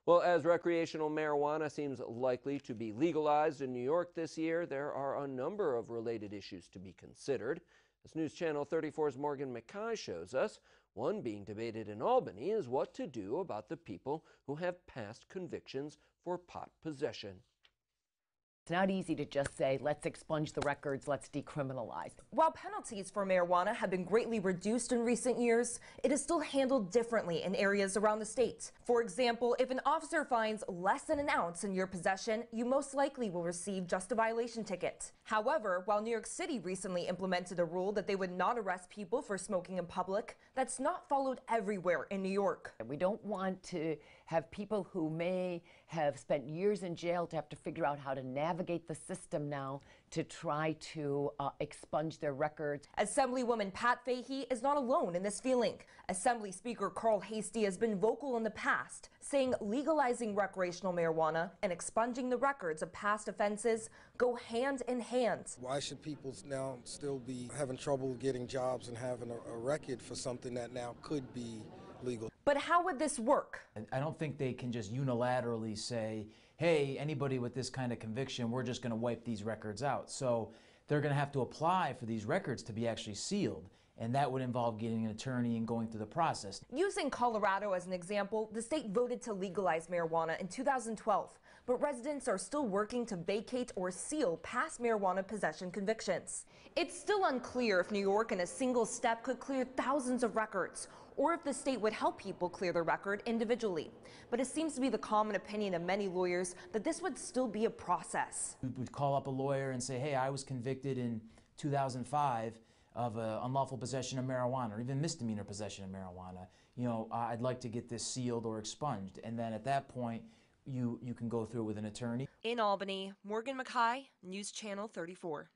Well, as recreational marijuana seems likely to be legalized in New York this year, there are a number of related issues to be considered. As News Channel 34's Morgan McKay shows us, one being debated in Albany is what to do about the people who have past convictions for pot possession. It's not easy to just say, let's expunge the records, let's decriminalize. While penalties for marijuana have been greatly reduced in recent years, it is still handled differently in areas around the state. For example, if an officer finds less than an ounce in your possession, you most likely will receive just a violation ticket. However, while New York City recently implemented a rule that they would not arrest people for smoking in public, that's not followed everywhere in New York. We don't want to have people who may have spent years in jail to have to figure out how to navigate the system now to try to expunge their records. Assemblywoman Pat Fahey is not alone in this feeling. Assembly Speaker Carl Hastie has been vocal in the past, saying legalizing recreational marijuana and expunging the records of past offenses go hand in hand. Why should people now still be having trouble getting jobs and having a record for something that now could be legal? But how would this work? I don't think they can just unilaterally say, hey, anybody with this kind of conviction, we're just going to wipe these records out. So they're going to have to apply for these records to be actually sealed. And that would involve getting an attorney and going through the process. Using Colorado as an example, the state voted to legalize marijuana in 2012, but residents are still working to vacate or seal past marijuana possession convictions. It's still unclear if New York in a single step could clear thousands of records, or if the state would help people clear the record individually. But it seems to be the common opinion of many lawyers that this would still be a process. We'd call up a lawyer and say, hey, I was convicted in 2005 of unlawful possession of marijuana, or even misdemeanor possession of marijuana. You know, I'd like to get this sealed or expunged. And then at that point, you can go through with an attorney. In Albany, Morgan McKay, News Channel 34.